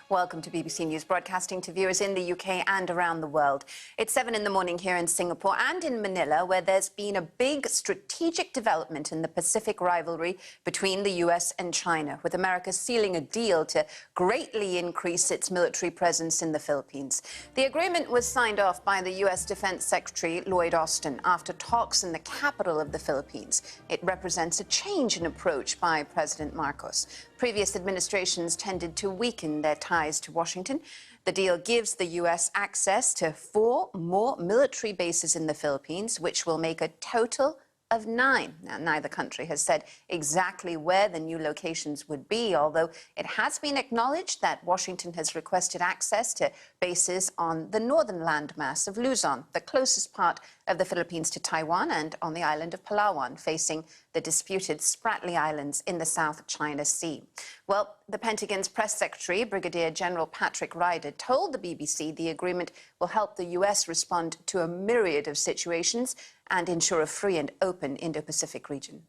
Welcome to BBC News, broadcasting to viewers in the UK and around the world. It's 7 in the morning here in Singapore and in Manila, where there's been a big strategic development in the Pacific rivalry between the US and China, with America sealing a deal to greatly increase its military presence in the Philippines. The agreement was signed off by the US Defense Secretary Lloyd Austin after talks in the capital of the Philippines. It represents a change in approach by President Marcos. Previous administrations tended to weaken their ties to Washington. The deal gives the U.S. access to 4 more military bases in the Philippines, which will make a total of 9. Now, neither country has said exactly where the new locations would be, although it has been acknowledged that Washington has requested access to bases on the northern landmass of Luzon, the closest part of the Philippines to Taiwan, and on the island of Palawan, facing the disputed Spratly Islands in the South China Sea. Well, the Pentagon's press secretary, Brigadier General Patrick Ryder, told the BBC the agreement will help the U.S. respond to a myriad of situations and ensure a free and open Indo-Pacific region.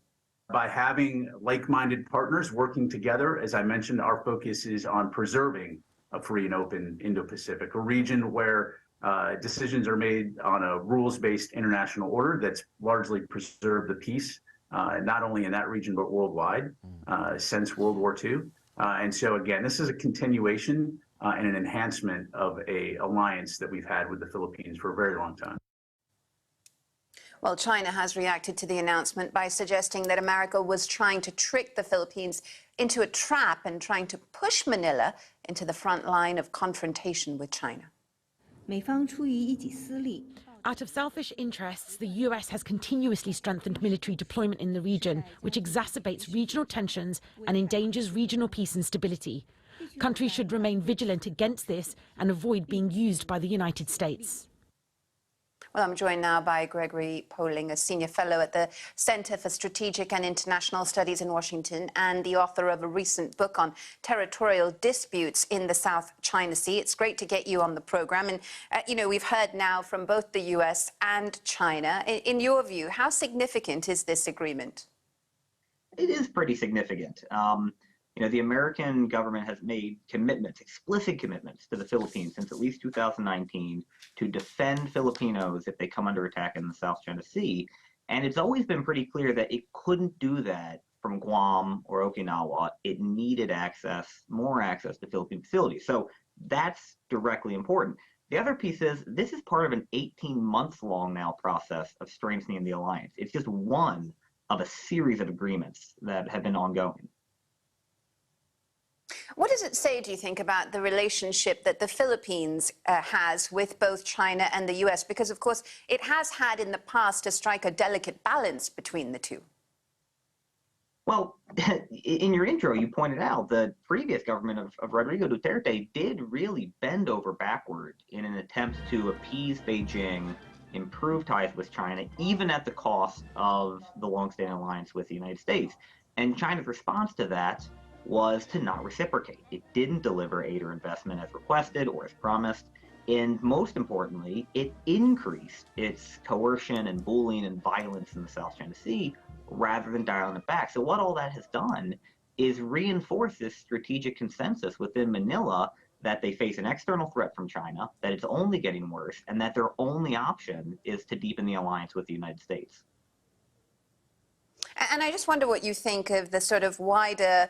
By having like-minded partners working together, as I mentioned, our focus is on preserving a free and open Indo-Pacific, a region where decisions are made on a rules-based international order that's largely preserved the peace, not only in that region but worldwide since World War II. And so, again, this is a continuation and an enhancement of an alliance that we've had with the Philippines for a very long time. Well, China has reacted to the announcement by suggesting that America was trying to trick the Philippines into a trap and trying to push Manila into the front line of confrontation with China. Out of selfish interests, the US has continuously strengthened military deployment in the region, which exacerbates regional tensions and endangers regional peace and stability. Countries should remain vigilant against this and avoid being used by the United States. Well, I'm joined now by Gregory Poling, a senior fellow at the Center for Strategic and International Studies in Washington and the author of a recent book on territorial disputes in the South China Sea. It's great to get you on the program. And, we've heard now from both the US and China. In your view, how significant is this agreement? It is pretty significant. The American government has made commitments, explicit commitments to the Philippines since at least 2019 to defend Filipinos if they come under attack in the South China Sea. And it's always been pretty clear that it couldn't do that from Guam or Okinawa. It needed more access to Philippine facilities. So that's directly important. The other piece is this is part of an 18-month-long now process of strengthening the alliance. It's just one of a series of agreements that have been ongoing. What does it say, do you think, about the relationship that the Philippines has with both China and the US? Because, of course, it has had in the past to strike a delicate balance between the two. Well, in your intro, you pointed out the previous government of Rodrigo Duterte did really bend over backward in an attempt to appease Beijing, improve ties with China, even at the cost of the longstanding alliance with the United States. And China's response to that was to not reciprocate. It didn't deliver aid or investment as requested or as promised. And most importantly, it increased its coercion and bullying and violence in the South China Sea rather than dialing it back. So what all that has done is reinforce this strategic consensus within Manila that they face an external threat from China, that it's only getting worse, and that their only option is to deepen the alliance with the United States. And I just wonder what you think of the sort of wider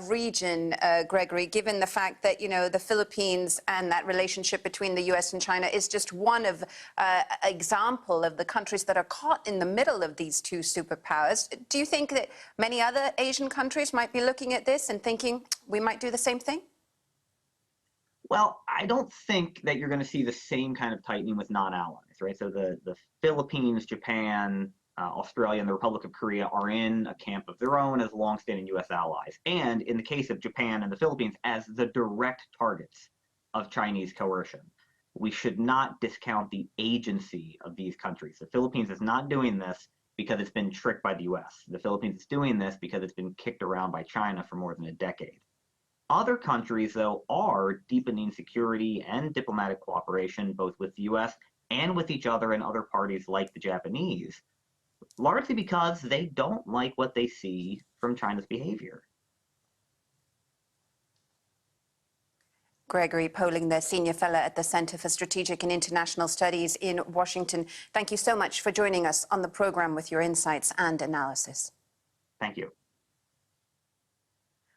region, Gregory, given the fact that, the Philippines and that relationship between the US and China is just one of example of the countries that are caught in the middle of these two superpowers. Do you think that many other Asian countries might be looking at this and thinking we might do the same thing? Well, I don't think that you're going to see the same kind of tightening with non-allies, right? So the Philippines, Japan, Australia and the Republic of Korea are in a camp of their own as longstanding U.S. allies, and in the case of Japan and the Philippines, as the direct targets of Chinese coercion. We should not discount the agency of these countries. The Philippines is not doing this because it's been tricked by the U.S. The Philippines is doing this because it's been kicked around by China for more than a decade. Other countries, though, are deepening security and diplomatic cooperation, both with the U.S. and with each other and other parties like the Japanese, largely because they don't like what they see from China's behavior. Gregory Poling, the Senior Fellow at the Center for Strategic and International Studies in Washington. Thank you so much for joining us on the program with your insights and analysis. Thank you.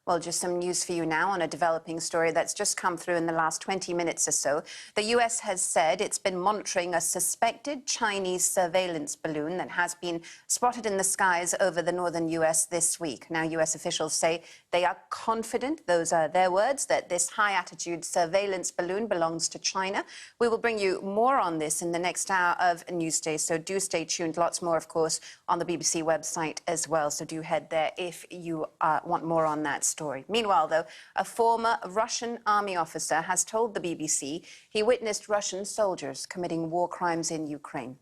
Well, just some news for you now on a developing story that's just come through in the last 20 minutes or so. The U.S. has said it's been monitoring a suspected Chinese surveillance balloon that has been spotted in the skies over the northern U.S. this week. Now, U.S. officials say they are confident, those are their words, that this high-altitude surveillance balloon belongs to China. We will bring you more on this in the next hour of Newsday, so do stay tuned. Lots more, of course, on the BBC website as well, so do head there if you want more on that story. Meanwhile, though, a former Russian army officer has told the BBC he witnessed Russian soldiers committing war crimes in Ukraine.